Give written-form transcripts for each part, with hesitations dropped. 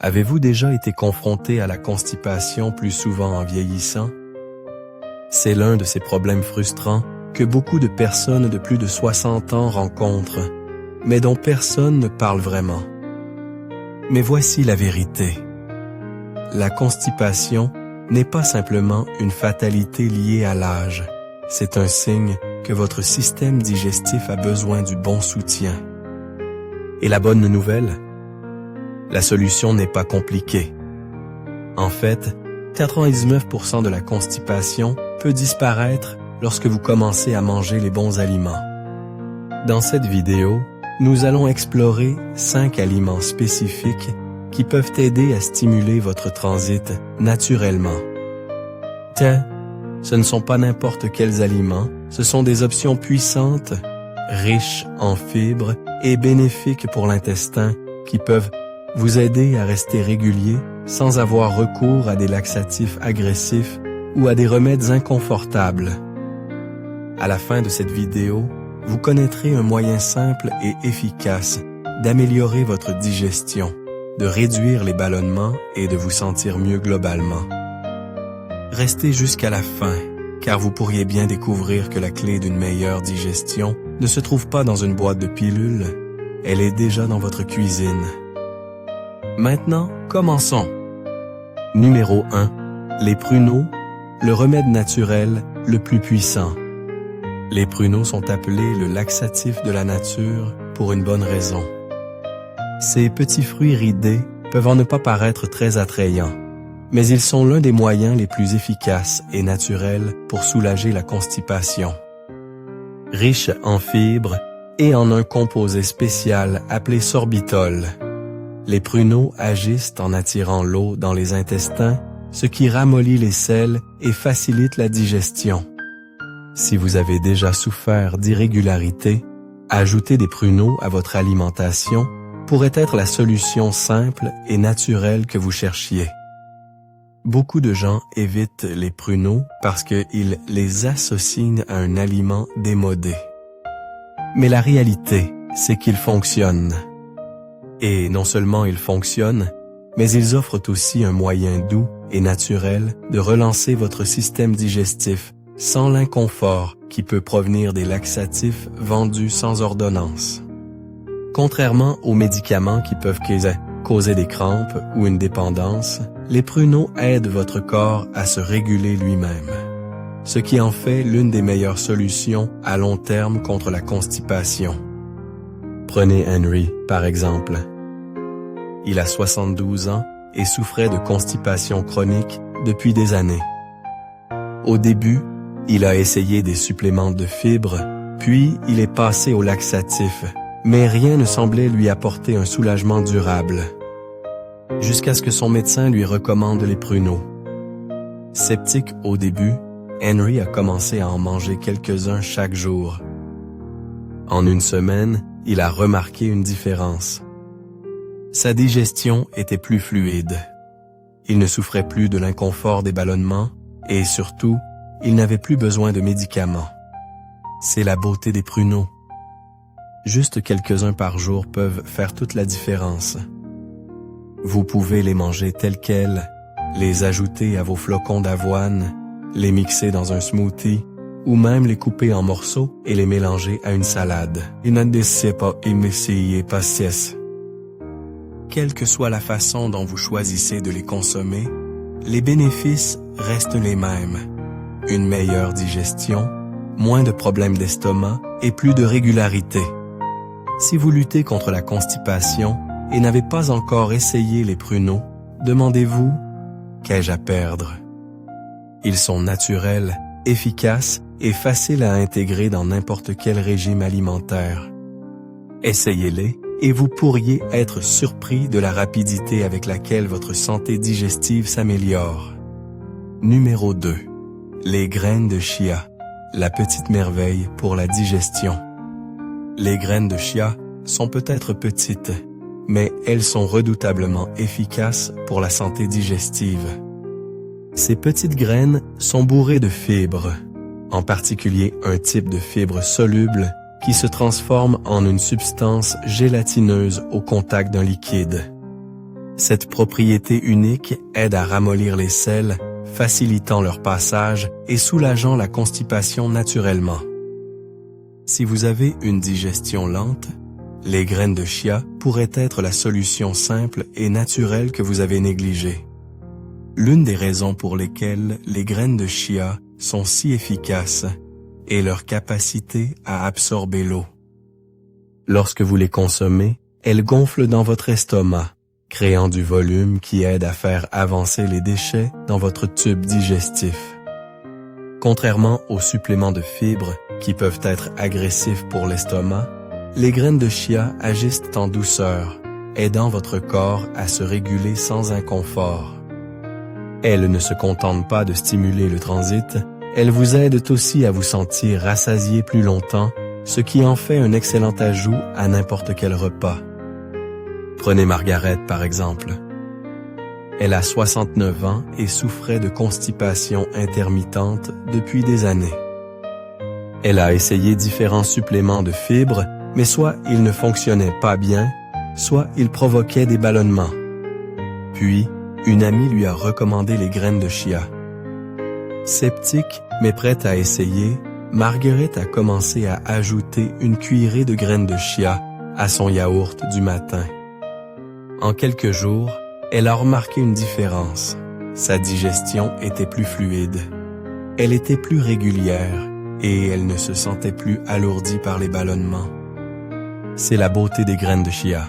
Avez-vous déjà été confronté à la constipation plus souvent en vieillissant? C'est l'un de ces problèmes frustrants que beaucoup de personnes de plus de 60 ans rencontrent, mais dont personne ne parle vraiment. Mais voici la vérité. La constipation n'est pas simplement une fatalité liée à l'âge. C'est un signe que votre système digestif a besoin du bon soutien. Et la bonne nouvelle? La solution n'est pas compliquée. En fait, 99% de la constipation peut disparaître lorsque vous commencez à manger les bons aliments. Dans cette vidéo, nous allons explorer 5 aliments spécifiques qui peuvent aider à stimuler votre transit naturellement. Ce ne sont pas n'importe quels aliments, ce sont des options puissantes, riches en fibres et bénéfiques pour l'intestin qui peuvent vous aider à rester régulier sans avoir recours à des laxatifs agressifs ou à des remèdes inconfortables. À la fin de cette vidéo, vous connaîtrez un moyen simple et efficace d'améliorer votre digestion, de réduire les ballonnements et de vous sentir mieux globalement. Restez jusqu'à la fin, car vous pourriez bien découvrir que la clé d'une meilleure digestion ne se trouve pas dans une boîte de pilules, elle est déjà dans votre cuisine. Maintenant, commençons. Numéro 1. Les pruneaux, le remède naturel le plus puissant. Les pruneaux sont appelés le laxatif de la nature pour une bonne raison. Ces petits fruits ridés peuvent en ne pas paraître très attrayants, mais ils sont l'un des moyens les plus efficaces et naturels pour soulager la constipation. Riches en fibres et en un composé spécial appelé sorbitol, les pruneaux agissent en attirant l'eau dans les intestins, ce qui ramollit les selles et facilite la digestion. Si vous avez déjà souffert d'irrégularités, ajouter des pruneaux à votre alimentation pourrait être la solution simple et naturelle que vous cherchiez. Beaucoup de gens évitent les pruneaux parce qu'ils les associent à un aliment démodé. Mais la réalité, c'est qu'ils fonctionnent. Et non seulement ils fonctionnent, mais ils offrent aussi un moyen doux et naturel de relancer votre système digestif sans l'inconfort qui peut provenir des laxatifs vendus sans ordonnance. Contrairement aux médicaments qui peuvent causer des crampes ou une dépendance, les pruneaux aident votre corps à se réguler lui-même, ce qui en fait l'une des meilleures solutions à long terme contre la constipation. Prenez Henry, par exemple. Il a 72 ans et souffrait de constipation chronique depuis des années. Au début, il a essayé des suppléments de fibres, puis il est passé au laxatif, mais rien ne semblait lui apporter un soulagement durable. Jusqu'à ce que son médecin lui recommande les pruneaux. Sceptique au début, Henry a commencé à en manger quelques-uns chaque jour. En une semaine, il a remarqué une différence. Sa digestion était plus fluide. Il ne souffrait plus de l'inconfort des ballonnements et surtout, il n'avait plus besoin de médicaments. C'est la beauté des pruneaux. Juste quelques-uns par jour peuvent faire toute la différence. Vous pouvez les manger tels quels, les ajouter à vos flocons d'avoine, les mixer dans un smoothie, ou même les couper en morceaux et les mélanger à une salade. Quelle que soit la façon dont vous choisissez de les consommer, les bénéfices restent les mêmes. Une meilleure digestion, moins de problèmes d'estomac et plus de régularité. Si vous luttez contre la constipation et n'avez pas encore essayé les pruneaux, demandez-vous « Qu'ai-je à perdre ?» Ils sont naturels, efficaces et faciles à intégrer dans n'importe quel régime alimentaire. Essayez-les et vous pourriez être surpris de la rapidité avec laquelle votre santé digestive s'améliore. Numéro 2. Les graines de chia, la petite merveille pour la digestion. Les graines de chia sont peut-être petites, mais elles sont redoutablement efficaces pour la santé digestive. Ces petites graines sont bourrées de fibres, en particulier un type de fibre soluble qui se transforme en une substance gélatineuse au contact d'un liquide. Cette propriété unique aide à ramollir les sels, facilitant leur passage et soulageant la constipation naturellement. Si vous avez une digestion lente, les graines de chia pourraient être la solution simple et naturelle que vous avez négligée. L'une des raisons pour lesquelles les graines de chia sont si efficaces est leur capacité à absorber l'eau. Lorsque vous les consommez, elles gonflent dans votre estomac, créant du volume qui aide à faire avancer les déchets dans votre tube digestif. Contrairement aux suppléments de fibres qui peuvent être agressifs pour l'estomac, les graines de chia agissent en douceur, aidant votre corps à se réguler sans inconfort. Elles ne se contentent pas de stimuler le transit, elles vous aident aussi à vous sentir rassasié plus longtemps, ce qui en fait un excellent ajout à n'importe quel repas. Prenez Margaret par exemple. Elle a 69 ans et souffrait de constipation intermittente depuis des années. Elle a essayé différents suppléments de fibres, mais soit ils ne fonctionnaient pas bien, soit ils provoquaient des ballonnements. Puis, une amie lui a recommandé les graines de chia. Sceptique, mais prête à essayer, Margaret a commencé à ajouter une cuillerée de graines de chia à son yaourt du matin. En quelques jours, elle a remarqué une différence. Sa digestion était plus fluide. Elle était plus régulière et elle ne se sentait plus alourdie par les ballonnements. C'est la beauté des graines de chia.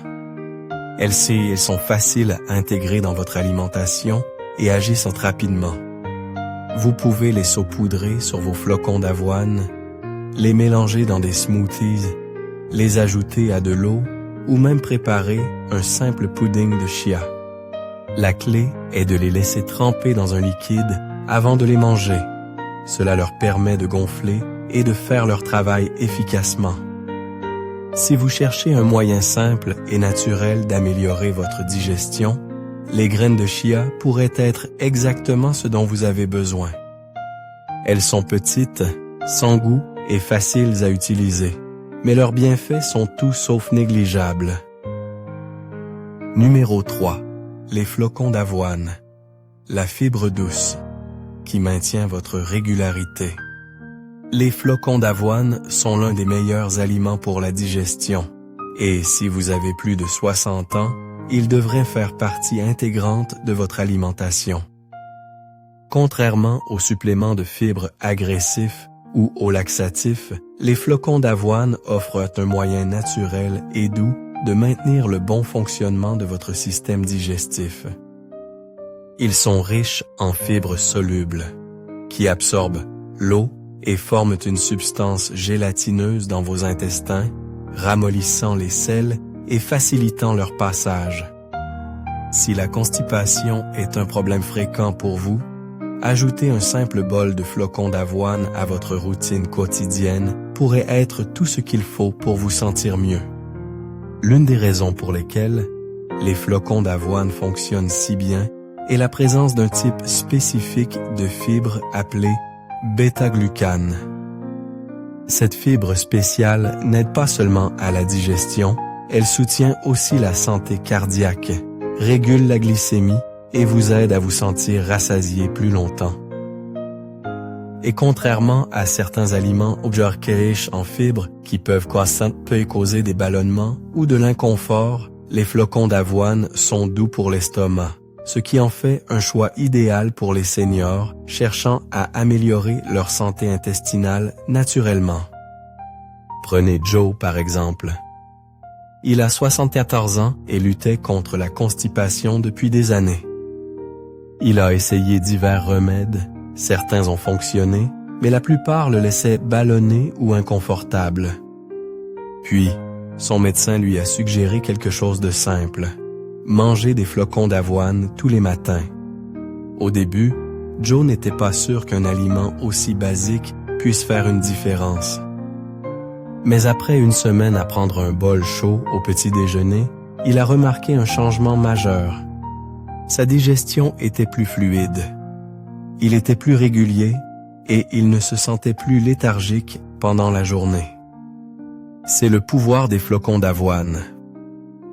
Elles sont faciles à intégrer dans votre alimentation et agissent rapidement. Vous pouvez les saupoudrer sur vos flocons d'avoine, les mélanger dans des smoothies, les ajouter à de l'eau ou même préparer un simple pudding de chia. La clé est de les laisser tremper dans un liquide avant de les manger. Cela leur permet de gonfler et de faire leur travail efficacement. Si vous cherchez un moyen simple et naturel d'améliorer votre digestion, les graines de chia pourraient être exactement ce dont vous avez besoin. Elles sont petites, sans goût et faciles à utiliser, mais leurs bienfaits sont tout sauf négligeables. Numéro 3. Les flocons d'avoine. La fibre douce, qui maintient votre régularité. Les flocons d'avoine sont l'un des meilleurs aliments pour la digestion, et si vous avez plus de 60 ans, ils devraient faire partie intégrante de votre alimentation. Contrairement aux suppléments de fibres agressifs ou aux laxatifs, les flocons d'avoine offrent un moyen naturel et doux de maintenir le bon fonctionnement de votre système digestif. Ils sont riches en fibres solubles, qui absorbent l'eau et forment une substance gélatineuse dans vos intestins, ramollissant les sels et facilitant leur passage. Si la constipation est un problème fréquent pour vous, ajouter un simple bol de flocons d'avoine à votre routine quotidienne pourrait être tout ce qu'il faut pour vous sentir mieux. L'une des raisons pour lesquelles les flocons d'avoine fonctionnent si bien est la présence d'un type spécifique de fibre appelée bêta-glucane. Cette fibre spéciale n'aide pas seulement à la digestion, elle soutient aussi la santé cardiaque, régule la glycémie et vous aide à vous sentir rassasié plus longtemps. Et contrairement à certains aliments riches en fibres qui peuvent causer des ballonnements ou de l'inconfort, les flocons d'avoine sont doux pour l'estomac, ce qui en fait un choix idéal pour les seniors cherchant à améliorer leur santé intestinale naturellement. Prenez Joe par exemple. Il a 74 ans et luttait contre la constipation depuis des années. Il a essayé divers remèdes, certains ont fonctionné, mais la plupart le laissaient ballonné ou inconfortable. Puis, son médecin lui a suggéré quelque chose de simple. Manger des flocons d'avoine tous les matins. Au début, Joe n'était pas sûr qu'un aliment aussi basique puisse faire une différence. Mais après une semaine à prendre un bol chaud au petit déjeuner, il a remarqué un changement majeur. Sa digestion était plus fluide. Il était plus régulier et il ne se sentait plus léthargique pendant la journée. C'est le pouvoir des flocons d'avoine.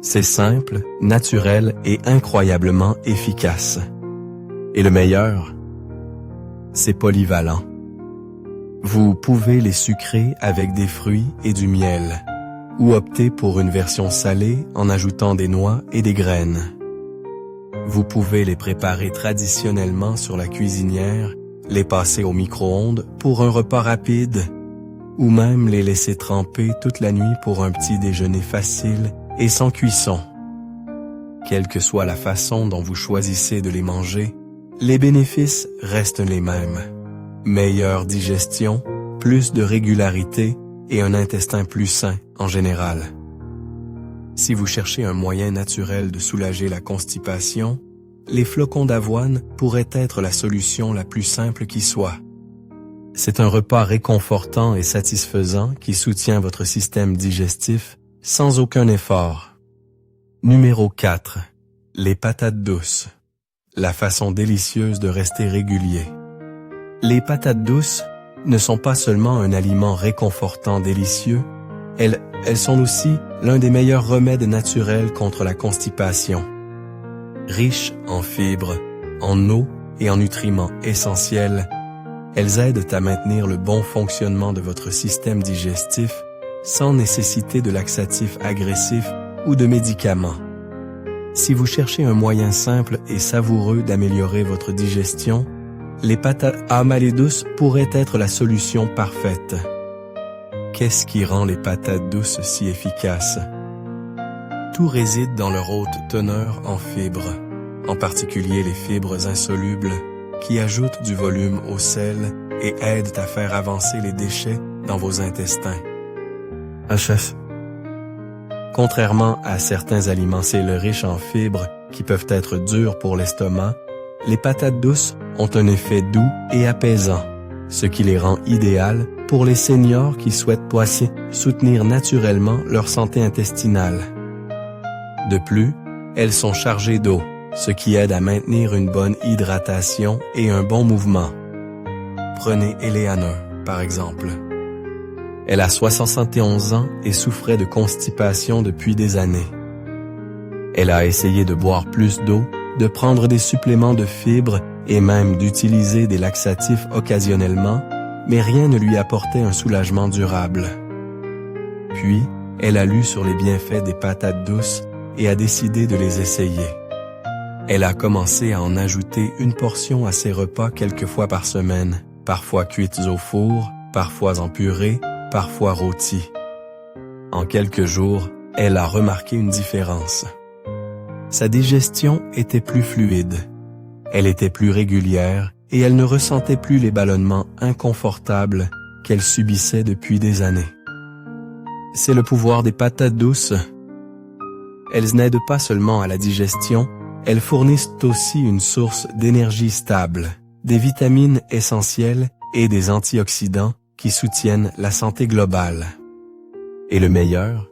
C'est simple, naturel et incroyablement efficace. Et le meilleur, c'est polyvalent. Vous pouvez les sucrer avec des fruits et du miel, ou opter pour une version salée en ajoutant des noix et des graines. Vous pouvez les préparer traditionnellement sur la cuisinière, les passer au micro-ondes pour un repas rapide, ou même les laisser tremper toute la nuit pour un petit déjeuner facile et sans cuisson. Quelle que soit la façon dont vous choisissez de les manger, les bénéfices restent les mêmes. Meilleure digestion, plus de régularité et un intestin plus sain en général. Si vous cherchez un moyen naturel de soulager la constipation, les flocons d'avoine pourraient être la solution la plus simple qui soit. C'est un repas réconfortant et satisfaisant qui soutient votre système digestif sans aucun effort. Numéro 4. Les patates douces. La façon délicieuse de rester régulier. Les patates douces ne sont pas seulement un aliment réconfortant délicieux, elles sont aussi l'un des meilleurs remèdes naturels contre la constipation. Riches en fibres, en eau et en nutriments essentiels, elles aident à maintenir le bon fonctionnement de votre système digestif sans nécessiter de laxatifs agressifs ou de médicaments. Si vous cherchez un moyen simple et savoureux d'améliorer votre digestion, les patates amalées douces pourraient être la solution parfaite. Qu'est-ce qui rend les patates douces si efficaces? Tout réside dans leur haute teneur en fibres, en particulier les fibres insolubles, qui ajoutent du volume au sel et aident à faire avancer les déchets dans vos intestins. Chef. Contrairement à certains aliments riches en fibres qui peuvent être durs pour l'estomac, les patates douces ont un effet doux et apaisant, ce qui les rend idéales pour les seniors qui souhaitent soutenir naturellement leur santé intestinale. De plus, elles sont chargées d'eau, ce qui aide à maintenir une bonne hydratation et un bon mouvement. Prenez Eleanor, par exemple. Elle a 71 ans et souffrait de constipation depuis des années. Elle a essayé de boire plus d'eau, de prendre des suppléments de fibres et même d'utiliser des laxatifs occasionnellement, mais rien ne lui apportait un soulagement durable. Puis, elle a lu sur les bienfaits des patates douces et a décidé de les essayer. Elle a commencé à en ajouter une portion à ses repas quelques fois par semaine, parfois cuites au four, parfois en purée, parfois rôties. En quelques jours, elle a remarqué une différence. Sa digestion était plus fluide, elle était plus régulière et elle ne ressentait plus les ballonnements inconfortables qu'elle subissait depuis des années. C'est le pouvoir des patates douces. Elles n'aident pas seulement à la digestion, elles fournissent aussi une source d'énergie stable, des vitamines essentielles et des antioxydants qui soutiennent la santé globale. Et le meilleur,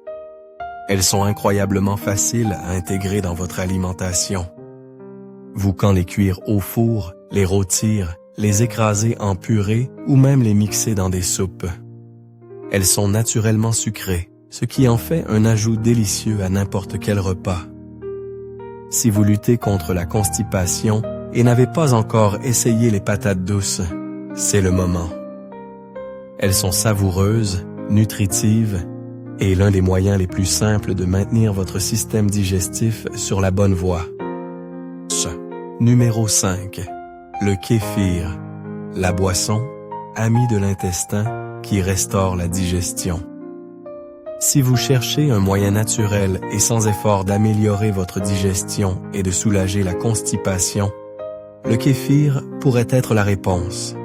elles sont incroyablement faciles à intégrer dans votre alimentation. Vous quand les cuire au four, les rôtir, les écraser en purée ou même les mixer dans des soupes. Elles sont naturellement sucrées, ce qui en fait un ajout délicieux à n'importe quel repas. Si vous luttez contre la constipation et n'avez pas encore essayé les patates douces, c'est le moment. Elles sont savoureuses, nutritives et l'un des moyens les plus simples de maintenir votre système digestif sur la bonne voie. Numéro 5. Le kéfir, la boisson, amie de l'intestin, qui restaure la digestion. Si vous cherchez un moyen naturel et sans effort d'améliorer votre digestion et de soulager la constipation, le kéfir pourrait être la réponse.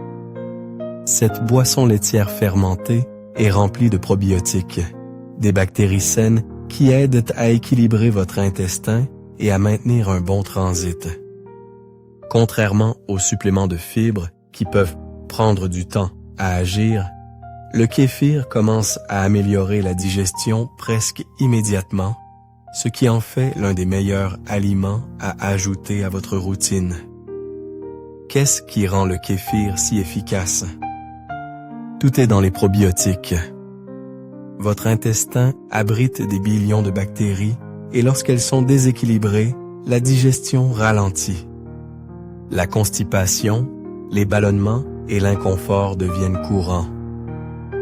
Cette boisson laitière fermentée est remplie de probiotiques, des bactéries saines qui aident à équilibrer votre intestin et à maintenir un bon transit. Contrairement aux suppléments de fibres qui peuvent prendre du temps à agir, le kéfir commence à améliorer la digestion presque immédiatement, ce qui en fait l'un des meilleurs aliments à ajouter à votre routine. Qu'est-ce qui rend le kéfir si efficace? Tout est dans les probiotiques. Votre intestin abrite des billions de bactéries et lorsqu'elles sont déséquilibrées, la digestion ralentit. La constipation, les ballonnements et l'inconfort deviennent courants.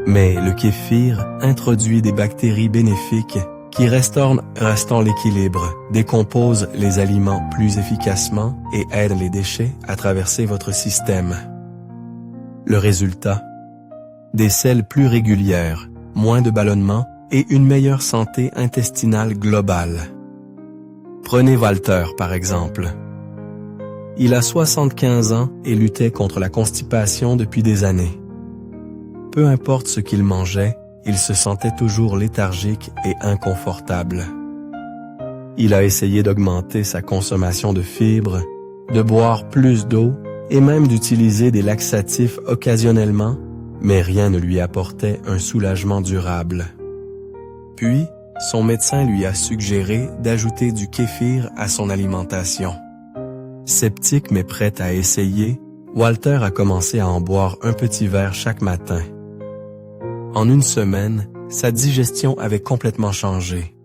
Mais le kéfir introduit des bactéries bénéfiques qui restaurent l'équilibre, décomposent les aliments plus efficacement et aident les déchets à traverser votre système. Le résultat? Des selles plus régulières, moins de ballonnements et une meilleure santé intestinale globale. Prenez Walter par exemple. Il a 75 ans et luttait contre la constipation depuis des années. Peu importe ce qu'il mangeait, il se sentait toujours léthargique et inconfortable. Il a essayé d'augmenter sa consommation de fibres, de boire plus d'eau et même d'utiliser des laxatifs occasionnellement, mais rien ne lui apportait un soulagement durable. Puis, son médecin lui a suggéré d'ajouter du kéfir à son alimentation. Sceptique mais prêt à essayer, Walter a commencé à en boire un petit verre chaque matin. En une semaine, sa digestion avait complètement changé.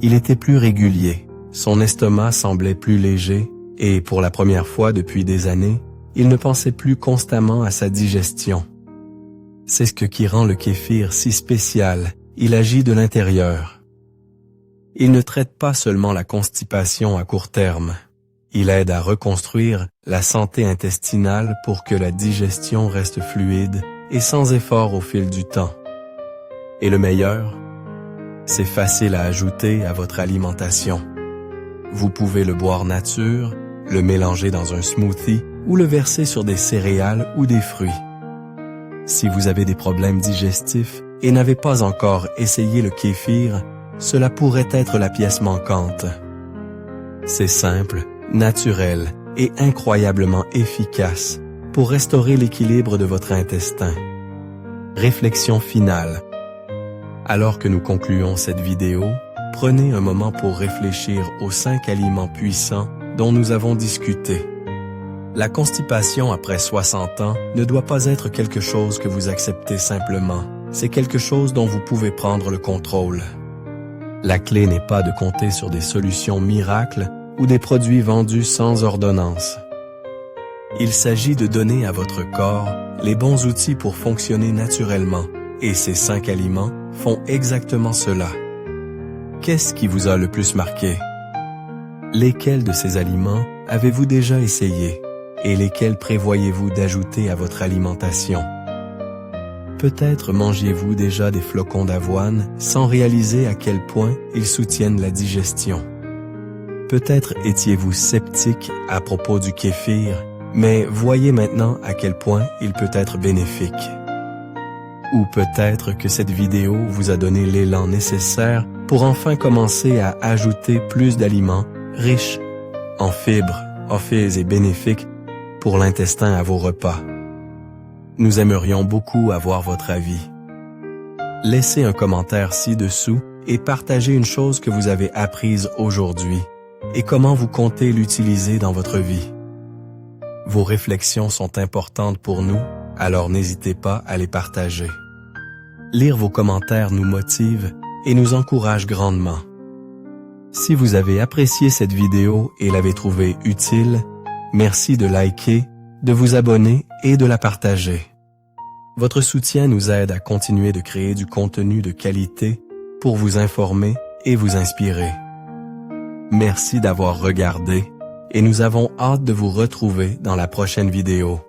Il était plus régulier, son estomac semblait plus léger et, pour la première fois depuis des années, il ne pensait plus constamment à sa digestion. C'est ce qui rend le kéfir si spécial, il agit de l'intérieur. Il ne traite pas seulement la constipation à court terme, il aide à reconstruire la santé intestinale pour que la digestion reste fluide et sans effort au fil du temps. Et le meilleur? C'est facile à ajouter à votre alimentation. Vous pouvez le boire nature, le mélanger dans un smoothie ou le verser sur des céréales ou des fruits. Si vous avez des problèmes digestifs et n'avez pas encore essayé le kéfir, cela pourrait être la pièce manquante. C'est simple, naturel et incroyablement efficace pour restaurer l'équilibre de votre intestin. Réflexion finale. Alors que nous concluons cette vidéo, prenez un moment pour réfléchir aux 5 aliments puissants dont nous avons discuté. La constipation après 60 ans ne doit pas être quelque chose que vous acceptez simplement. C'est quelque chose dont vous pouvez prendre le contrôle. La clé n'est pas de compter sur des solutions miracles ou des produits vendus sans ordonnance. Il s'agit de donner à votre corps les bons outils pour fonctionner naturellement, et ces 5 aliments font exactement cela. Qu'est-ce qui vous a le plus marqué? Lesquels de ces aliments avez-vous déjà essayé, et lesquels prévoyez-vous d'ajouter à votre alimentation? Peut-être mangiez-vous déjà des flocons d'avoine sans réaliser à quel point ils soutiennent la digestion. Peut-être étiez-vous sceptique à propos du kéfir, mais voyez maintenant à quel point il peut être bénéfique. Ou peut-être que cette vidéo vous a donné l'élan nécessaire pour enfin commencer à ajouter plus d'aliments riches en fibres, et bénéfiques pour l'intestin à vos repas. Nous aimerions beaucoup avoir votre avis. Laissez un commentaire ci-dessous et partagez une chose que vous avez apprise aujourd'hui et comment vous comptez l'utiliser dans votre vie. Vos réflexions sont importantes pour nous, alors n'hésitez pas à les partager. Lire vos commentaires nous motive et nous encourage grandement. Si vous avez apprécié cette vidéo et l'avez trouvée utile, merci de liker, de vous abonner et de la partager. Votre soutien nous aide à continuer de créer du contenu de qualité pour vous informer et vous inspirer. Merci d'avoir regardé et nous avons hâte de vous retrouver dans la prochaine vidéo.